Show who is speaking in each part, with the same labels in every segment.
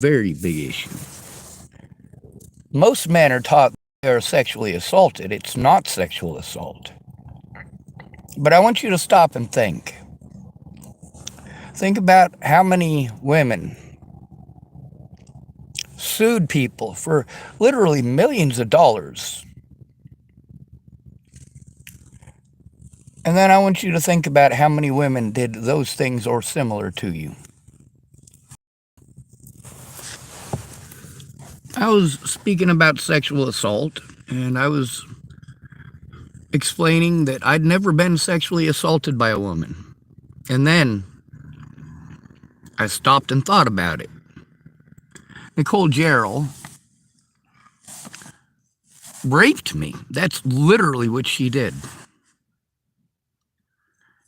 Speaker 1: very big issue. Most men are taught they are sexually assaulted. It's not sexual assault. But I want you to stop and think. Think about how many women sued people for literally millions of dollars. And then I want you to think about how many women did those things or similar to you. I was speaking about sexual assault, and I was explaining that I'd never been sexually assaulted by a woman. And then I stopped and thought about it. Nicole Jarrell raped me. That's literally what she did.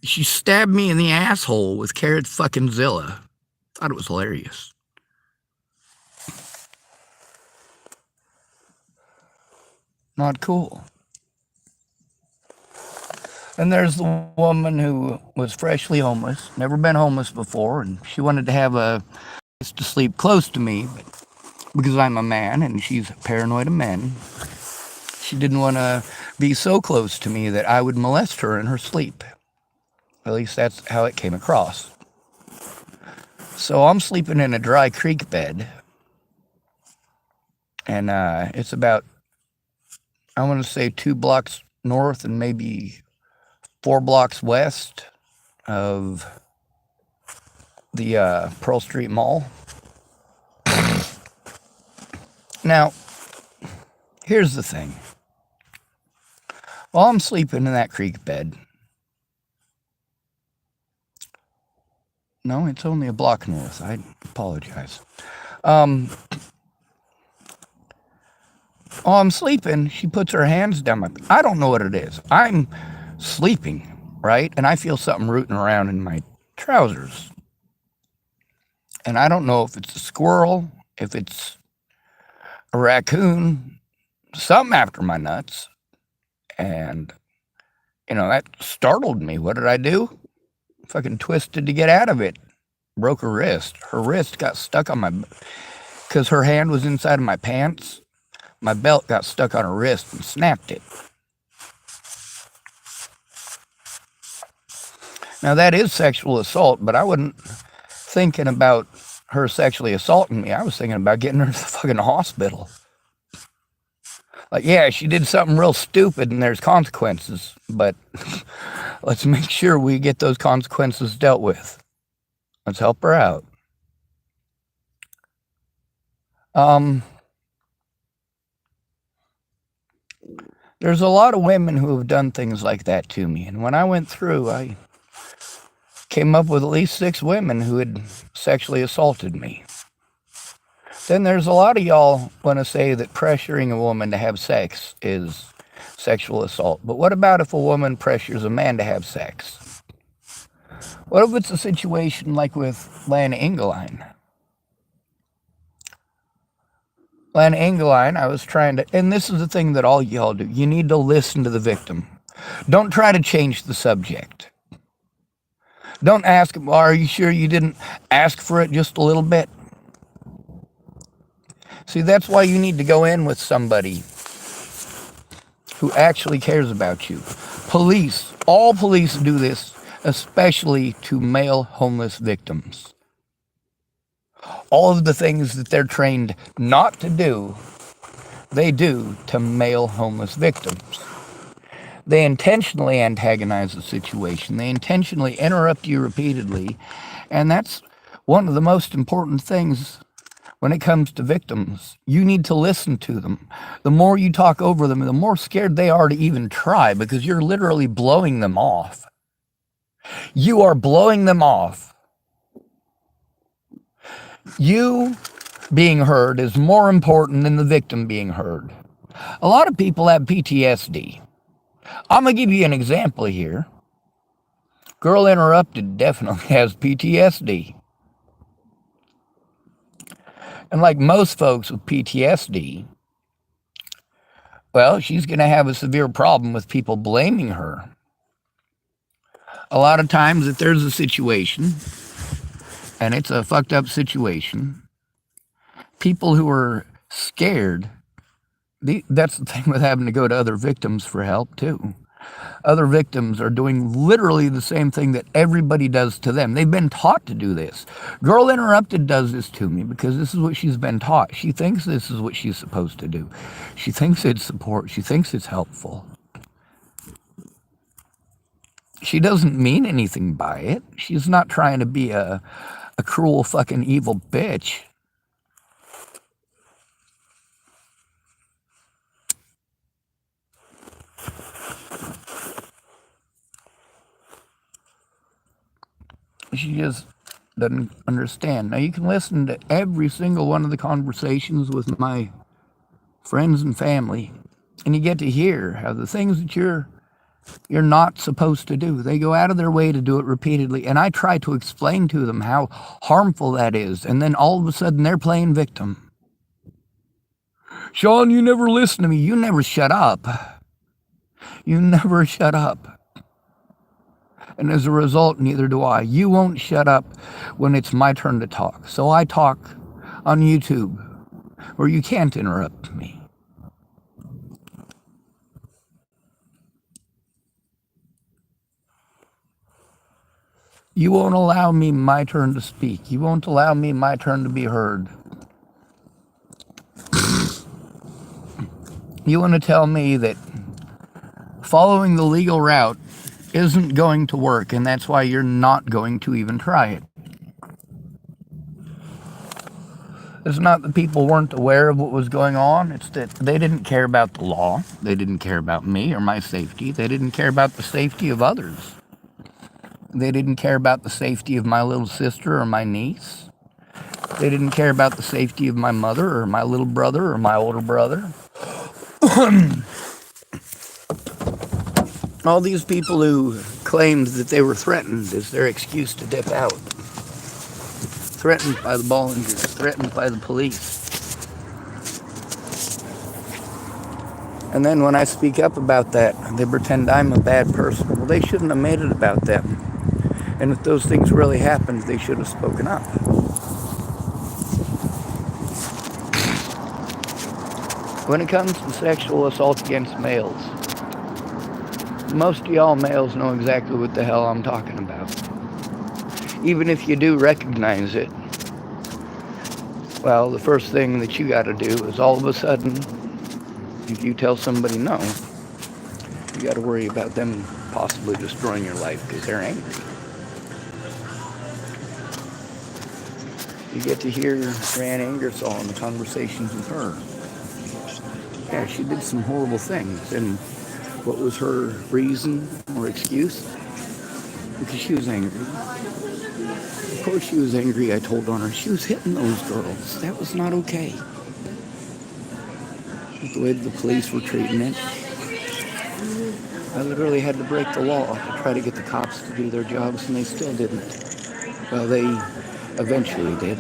Speaker 1: She stabbed me in the asshole with Carrot fucking Zilla. Thought it was hilarious. Not cool. And there's the woman who was freshly homeless, never been homeless before, and she wanted to have a place to sleep close to me, but because I'm a man and she's paranoid of men, she didn't want to be so close to me that I would molest her in her sleep. At least that's how it came across. So I'm sleeping in a dry creek bed, and it's about, I want to say 2 blocks north and maybe 4 blocks west of the Pearl Street Mall. Now, here's the thing. While I'm sleeping in that creek bed, no, it's only a block north. I apologize. While I'm sleeping, she puts her hands down my... I don't know what it is. I'm sleeping, right? And I feel something rooting around in my trousers. And I don't know if it's a squirrel, if it's a raccoon, something after my nuts. And, that startled me. What did I do? Fucking twisted to get out of it. Broke her wrist. Her wrist got stuck on my... Because her hand was inside of my pants. My belt got stuck on her wrist and snapped it. Now, that is sexual assault, but I wasn't thinking about her sexually assaulting me. I was thinking about getting her to the fucking hospital. Like, yeah, she did something real stupid and there's consequences, but let's make sure we get those consequences dealt with. Let's help her out. There's a lot of women who have done things like that to me, and when I went through, I came up with at least 6 women who had sexually assaulted me. Then there's a lot of y'all want to say that pressuring a woman to have sex is sexual assault. But what about if a woman pressures a man to have sex? What if it's a situation like with Lana Engeline? Lana Engeline, I was trying to, and this is the thing that all y'all do. You need to listen to the victim. Don't try to change the subject. Don't ask them, are you sure you didn't ask for it just a little bit? See, that's why you need to go in with somebody who actually cares about you. Police, all police do this, especially to male homeless victims. All of the things that they're trained not to do, they do to male homeless victims. They intentionally antagonize the situation. They intentionally interrupt you repeatedly. And that's one of the most important things when it comes to victims. You need to listen to them. The more you talk over them, the more scared they are to even try, because you're literally blowing them off. You are blowing them off. You being heard is more important than the victim being heard. A lot of people have PTSD. I'm going to give you an example here. Girl Interrupted definitely has PTSD. And like most folks with PTSD, well, she's going to have a severe problem with people blaming her. A lot of times, if there's a situation, and it's a fucked up situation, People who are scared, that's the thing with having to go to other victims for help, too. Other victims are doing literally the same thing that everybody does to them. They've been taught to do this. Girl Interrupted does this to me because this is what she's been taught. She thinks this is what she's supposed to do. She thinks it's support. She thinks it's helpful. She doesn't mean anything by it. She's not trying to be a cruel fucking evil bitch. She just doesn't understand. Now, you can listen to every single one of the conversations with my friends and family, and you get to hear how the things that you're not supposed to do, they go out of their way to do it repeatedly. And I try to explain to them how harmful that is. And then all of a sudden they're playing victim. Sean, you never listen to me. You never shut up. You never shut up. And as a result, neither do I. You won't shut up when it's my turn to talk. So I talk on YouTube where you can't interrupt me. You won't allow me my turn to speak. You won't allow me my turn to be heard. You want to tell me that following the legal route isn't going to work, and that's why you're not going to even try it. It's not that people weren't aware of what was going on. It's that they didn't care about the law. They didn't care about me or my safety. They didn't care about the safety of others. They didn't care about the safety of my little sister or my niece. They didn't care about the safety of my mother or my little brother or my older brother. All these people who claimed that they were threatened is their excuse to dip out. Threatened by the Bollingers, threatened by the police. And then when I speak up about that, they pretend I'm a bad person. Well, they shouldn't have made it about them. And if those things really happened, they should have spoken up. When it comes to sexual assault against males, most of y'all males know exactly what the hell I'm talking about. Even if you do recognize it, well, the first thing that you got to do is all of a sudden, if you tell somebody no, you got to worry about them possibly destroying your life because they're angry. You get to hear Fran Ingersoll and the conversations with her. Yeah, she did some horrible things. And what was her reason or excuse? Because she was angry. Of course she was angry, I told on her. She was hitting those girls. That was not okay. The way the police were treating it. I literally had to break the law to try to get the cops to do their jobs, and they still didn't. Well, they eventually did.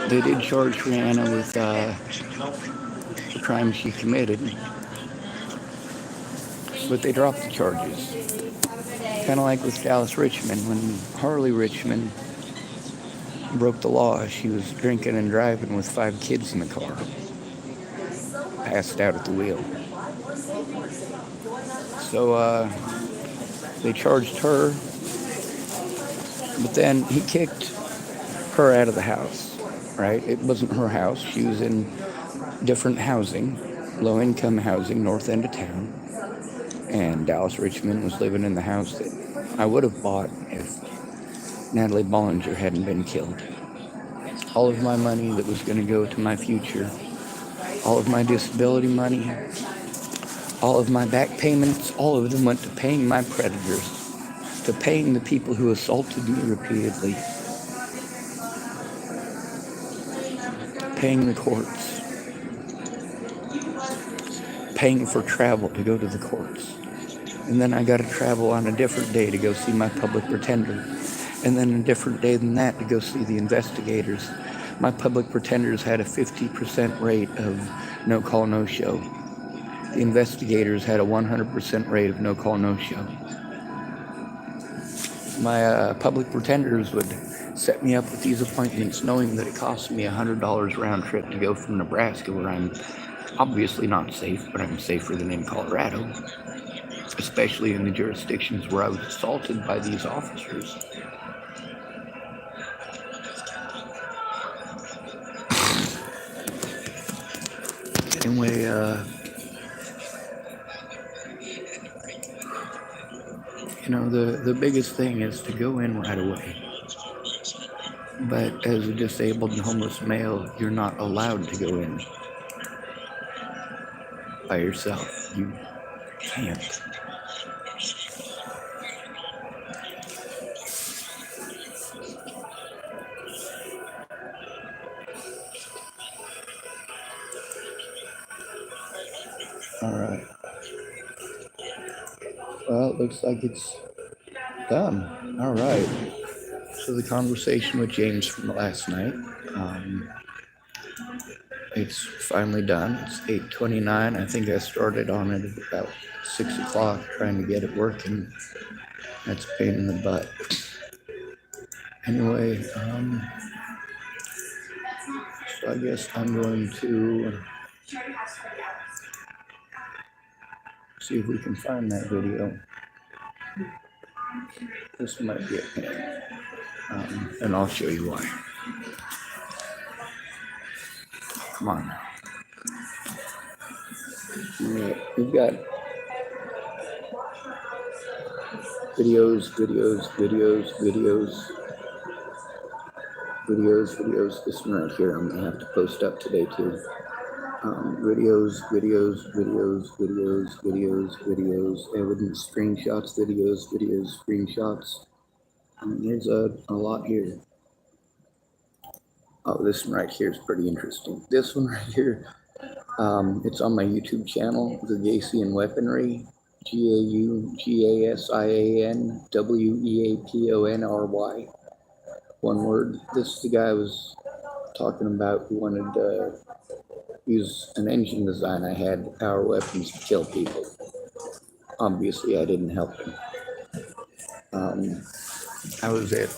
Speaker 1: They did charge Rihanna with the crime she committed, but they dropped the charges. Kind of like with Dallas Richmond, when Harley Richmond broke the law. She was drinking and driving with 5 kids in the car, passed out at the wheel. So they charged her, but then he kicked her out of the house, right? It wasn't her house. She was in different housing, low-income housing, north end of town. And Dallas Richmond was living in the house that I would have bought if Natalie Bollinger hadn't been killed. All of my money that was going to go to my future, all of my disability money, all of my back payments, all of them went to paying my predators, to paying the people who assaulted me repeatedly, paying the courts, paying for travel to go to the courts. And then I got to travel on a different day to go see my public pretender. And then a different day than that to go see the investigators. My public pretenders had a 50% rate of no-call, no-show. The investigators had a 100% rate of no-call, no-show. My public pretenders would set me up with these appointments knowing that it costs me $100 round trip to go from Nebraska, where I'm obviously not safe, but I'm safer than in Colorado, especially in the jurisdictions where I was assaulted by these officers. Anyway, the biggest thing is to go in right away. But as a disabled and homeless male, you're not allowed to go in by yourself. You can't. All right. Well, it looks like it's done. All right. So the conversation with James from last night, it's finally done. It's 8:29. I think I started on it at about 6 o'clock trying to get it working. That's a pain in the butt. Anyway, so I guess I'm going to see if we can find that video. This might be it. And I'll show you why. Come on now. We've got videos. This one right here, I'm gonna have to post up today too. Videos, evidence, screenshots, videos, screenshots. There's a lot here. Oh, this one right here is pretty interesting. This one right here, it's on my YouTube channel, The Gacian Weaponry, GAUGASIANWEAPONRY. One word. This is the guy I was talking about who wanted to use an engine design I had, power weapons to kill people. Obviously, I didn't help him. I was at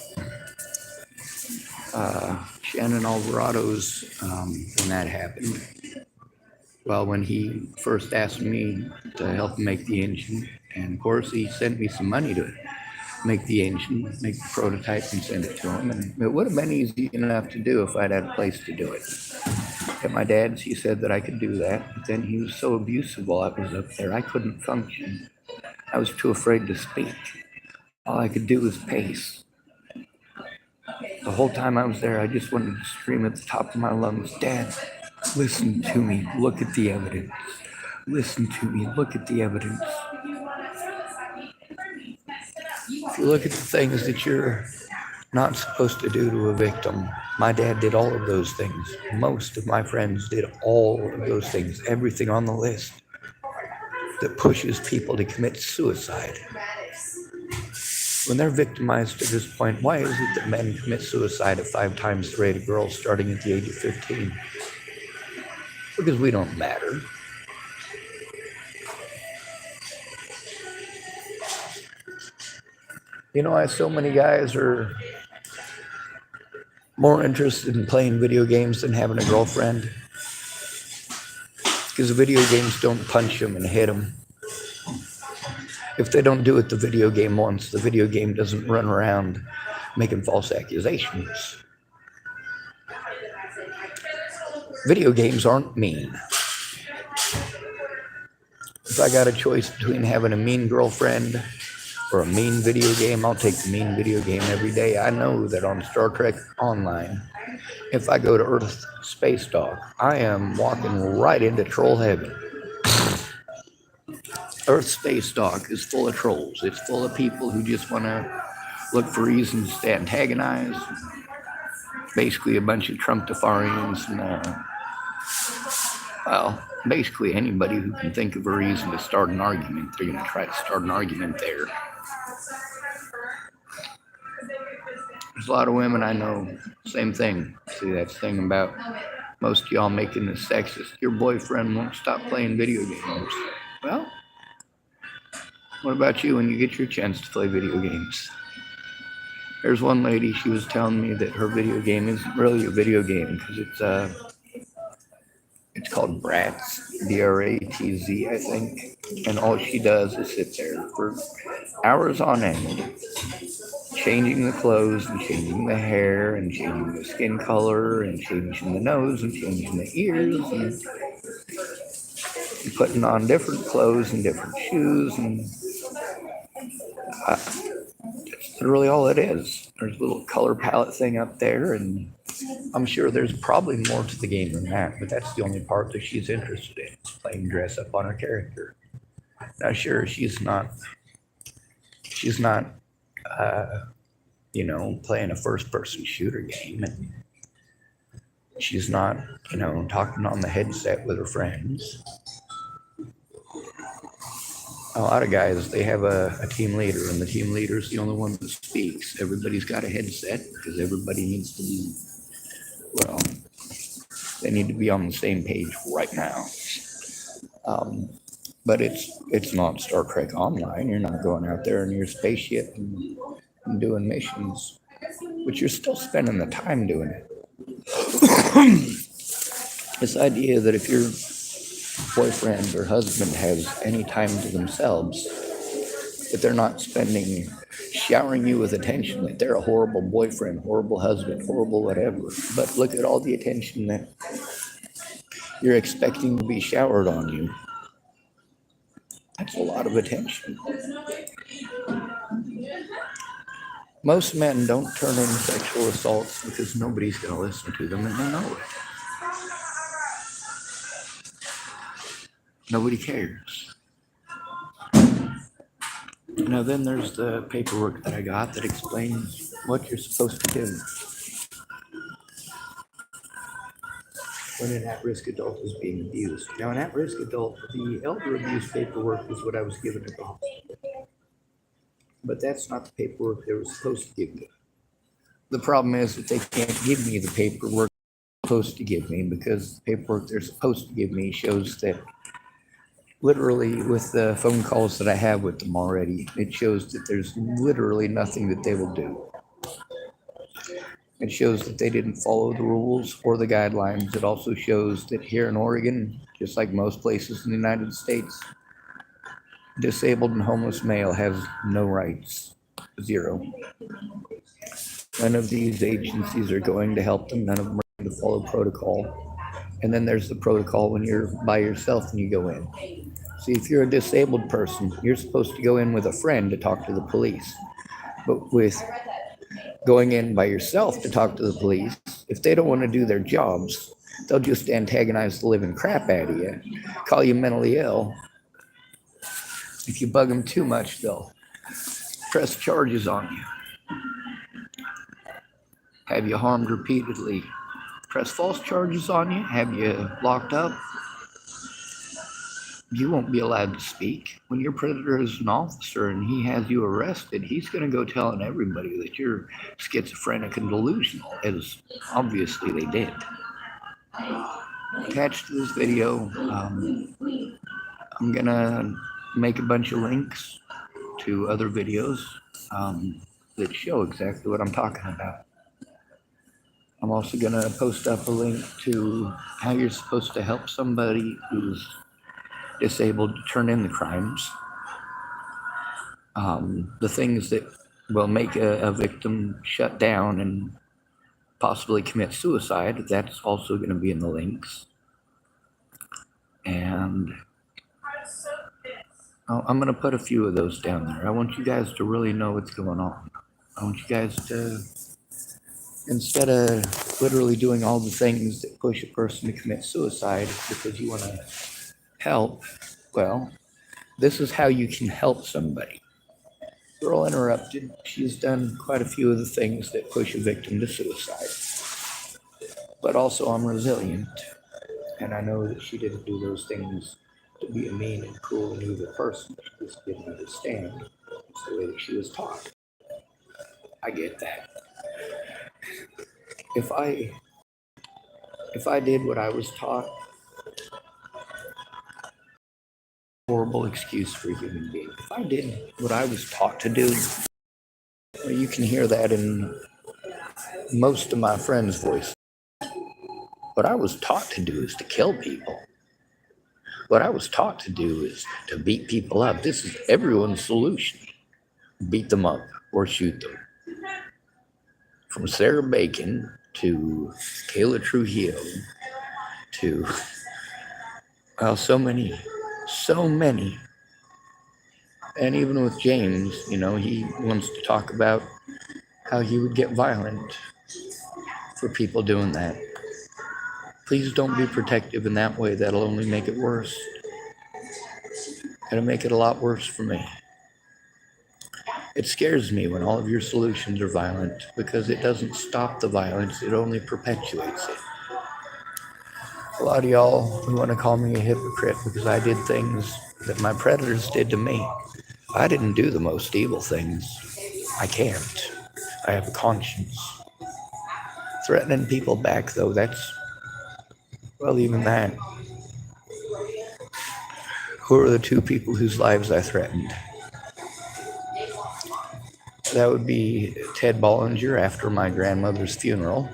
Speaker 1: Shannon Alvarado's when that happened. Well, when he first asked me to help him make the engine, and of course he sent me some money to make the engine, make the prototype and send it to him. And it would have been easy enough to do if I'd had a place to do it. At my dad's, he said that I could do that, but then he was so abusive while I was up there, I couldn't function. I was too afraid to speak. All I could do was pace. The whole time I was there, I just wanted to scream at the top of my lungs, Dad, listen to me, look at the evidence. Listen to me, look at the evidence. If you look at the things that you're not supposed to do to a victim, my dad did all of those things. Most of my friends did all of those things, everything on the list that pushes people to commit suicide. When they're victimized to this point, why is it that men commit suicide at 5 times the rate of girls starting at the age of 15? Because we don't matter. You know why so many guys are more interested in playing video games than having a girlfriend? Because the video games don't punch them and hit them. If they don't do it the video game once, the video game doesn't run around making false accusations. Video games aren't mean. If I got a choice between having a mean girlfriend or a mean video game, I'll take the mean video game every day. I know that on Star Trek Online, if I go to Earth Space Dock, I am walking right into troll heaven. Earth Space Dock is full of trolls. It's full of people who just want to look for reasons to antagonize. Basically a bunch of Trumptafarians and, well, basically anybody who can think of a reason to start an argument, they're going to try to start an argument there. There's a lot of women I know, same thing. See, that's the thing about most of y'all making this sexist. Your boyfriend won't stop playing video games. Well, what about you when you get your chance to play video games? There's one lady, she was telling me that her video game isn't really a video game because it's called Bratz, Bratz, I think. And all she does is sit there for hours on end, changing the clothes and changing the hair and changing the skin color and changing the nose and changing the ears and putting on different clothes and different shoes. And that's literally all it is. There's a little color palette thing up there, and I'm sure there's probably more to the game than that, but that's the only part that she's interested in, playing dress up on her character. Now, sure, she's not, uh, playing a first-person shooter game, and she's not, talking on the headset with her friends. A lot of guys, they have a team leader, and the team leader is the only one that speaks. Everybody's got a headset because everybody needs to be, well, they need to be on the same page right now. But it's not Star Trek Online. You're not going out there in your spaceship and doing missions, but you're still spending the time doing it. This idea that if your boyfriend or husband has any time to themselves, that they're not spending showering you with attention, that they're a horrible boyfriend, horrible husband, horrible whatever. But look at all the attention that you're expecting to be showered on you. That's a lot of attention. Most men don't turn in sexual assaults because nobody's going to listen to them, and they know it. Nobody cares. Now then there's the paperwork that I got that explains what you're supposed to do when an at-risk adult is being abused. Now, an at-risk adult, the elder abuse paperwork is what I was given at the hospital. But that's not the paperwork they were supposed to give me. The problem is that they can't give me the paperwork they're supposed to give me because the paperwork they're supposed to give me shows that literally, with the phone calls that I have with them already, it shows that there's literally nothing that they will do. It shows that they didn't follow the rules or the guidelines. It also shows that here in Oregon, just like most places in the United States, disabled and homeless male has no rights. Zero. None of these agencies are going to help them. None of them are going to follow protocol. And then there's the protocol when you're by yourself and you go in. See, if you're a disabled person, you're supposed to go in with a friend to talk to the police. But with going in by yourself to talk to the police, if they don't want to do their jobs, they'll just antagonize the living crap out of you, call you mentally ill. If you bug them too much, they'll press charges on you, have you harmed repeatedly, press false charges on you, have you locked up. You won't be allowed to speak. When your predator is an officer and he has you arrested, he's going to go telling everybody that you're schizophrenic and delusional, as obviously they did. Attached to this video, I'm going to make a bunch of links to other videos that show exactly what I'm talking about. I'm also going to post up a link to how you're supposed to help somebody who's disabled to turn in the crimes. The things that will make a victim shut down and possibly commit suicide, that's also going to be in the links. And I'm going to put a few of those down there. I want you guys to really know what's going on. I want you guys to, instead of literally doing all the things that push a person to commit suicide because you want to help, well, this is how you can help somebody. Girl interrupted. She's done quite a few of the things that push a victim to suicide. But also, I'm resilient. And I know that she didn't do those things to be a mean and cruel and evil person. She just didn't understand. It's the way that she was taught. I get that. If I did what I was taught, horrible excuse for a human being. If I did what I was taught to do, Well, you can hear that in most of my friends' voice. What I was taught to do is to kill people. What I was taught to do is to beat people up. This is everyone's solution. Beat them up or shoot them. From Sarah Bacon to Kayla Trujillo to, well, so many. And even with James, he wants to talk about how he would get violent for people doing that. Please don't be protective in that way. That'll only make it worse. It'll make it a lot worse for me. It scares me when all of your solutions are violent because it doesn't stop the violence, it only perpetuates it. A lot of y'all who want to call me a hypocrite because I did things that my predators did to me. I didn't do the most evil things. I can't. I have a conscience. Threatening people back, though, well, even that. Who are the two people whose lives I threatened? That would be Ted Bollinger after my grandmother's funeral.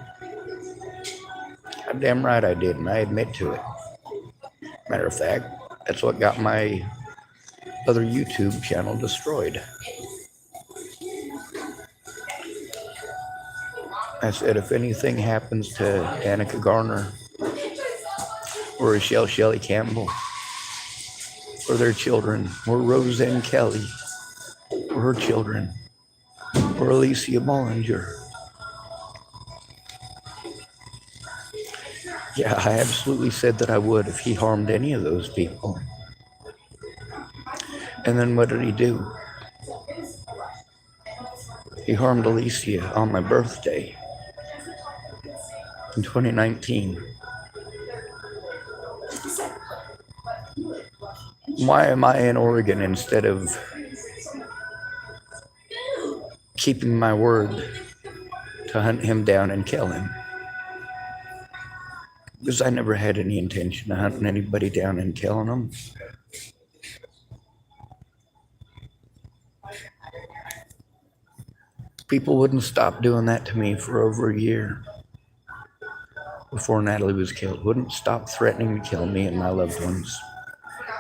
Speaker 1: I'm damn right I did, and I admit to it. Matter of fact, that's what got my other YouTube channel destroyed. I said, if anything happens to Danica Garner or Rochelle Shelley Campbell or their children, or Roseanne Kelly or her children, or Alicia Bollinger, yeah, I absolutely said that I would if he harmed any of those people. And then what did he do? He harmed Alicia on my birthday in 2019. Why am I in Oregon instead of keeping my word to hunt him down and kill him? Because I never had any intention of hunting anybody down and killing them. People wouldn't stop doing that to me for over a year before Natalie was killed. Wouldn't stop threatening to kill me and my loved ones.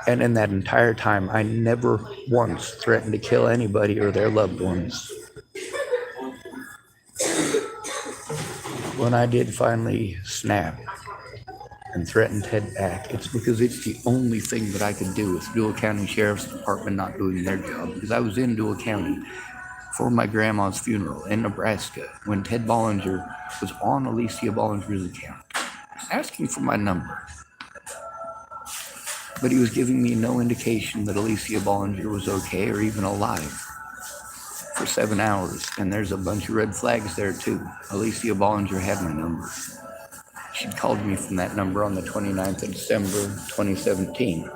Speaker 1: And in that entire time, I never once threatened to kill anybody or their loved ones. When I did finally snap and threaten Ted back, it's because it's the only thing that I could do with Dual County Sheriff's Department not doing their job, because I was in Dual County for my grandma's funeral in Nebraska when Ted Bollinger was on Alicia Bollinger's account asking for my number. But he was giving me no indication that Alicia Bollinger was okay or even alive for 7 hours. And there's a bunch of red flags there too. Alicia Bollinger had my number. She'd called me from that number on the 29th of December, 2017.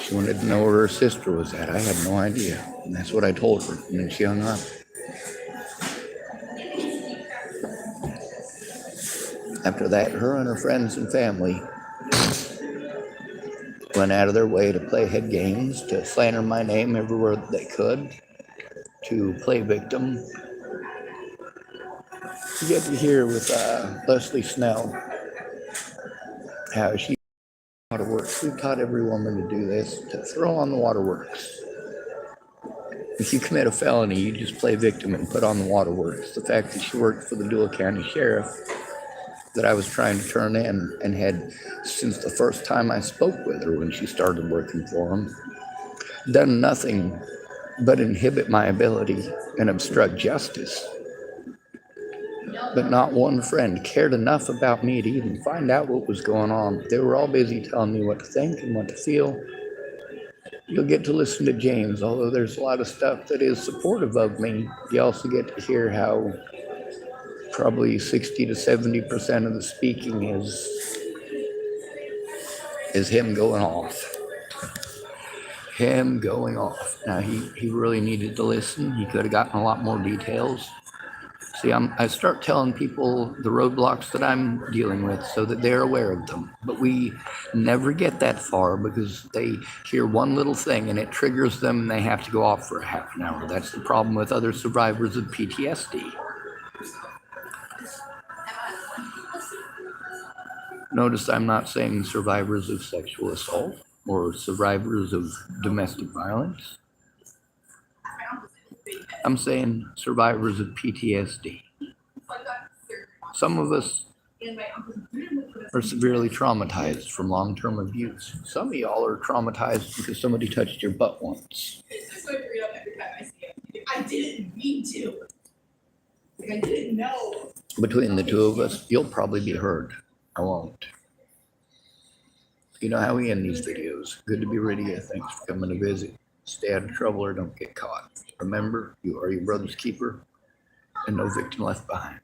Speaker 1: She wanted to know where her sister was at. I had no idea. And that's what I told her. And then she hung up. After that, her and her friends and family went out of their way to play head games, to slander my name everywhere that they could, to play victim. You get to hear with Leslie Snell how she waterworks. We taught every woman to do this, to throw on the waterworks. If you commit a felony, you just play victim and put on the waterworks. The fact that she worked for the Dual County Sheriff that I was trying to turn in and had, since the first time I spoke with her when she started working for him, done nothing but inhibit my ability and obstruct justice. But not one friend cared enough about me to even find out what was going on. They were all busy telling me what to think and what to feel. You'll get to listen to James, although there's a lot of stuff that is supportive of me. You also get to hear how probably 60 to 70% of the speaking is him going off. Him going off. Now, he really needed to listen. He could have gotten a lot more details. See, I start telling people the roadblocks that I'm dealing with so that they're aware of them. But we never get that far because they hear one little thing and it triggers them and they have to go off for a half an hour. That's the problem with other survivors of PTSD. Notice I'm not saying survivors of sexual assault or survivors of domestic violence. I'm saying survivors of PTSD. Some of us are severely traumatized from long-term abuse. Some of y'all are traumatized because somebody touched your butt once.
Speaker 2: I didn't mean to. I didn't know.
Speaker 1: Between the two of us, you'll probably be heard. I won't. You know how we end these videos. Good to be with you. Thanks for coming to visit. Stay out of trouble or don't get caught. Remember, you are your brother's keeper and no victim left behind.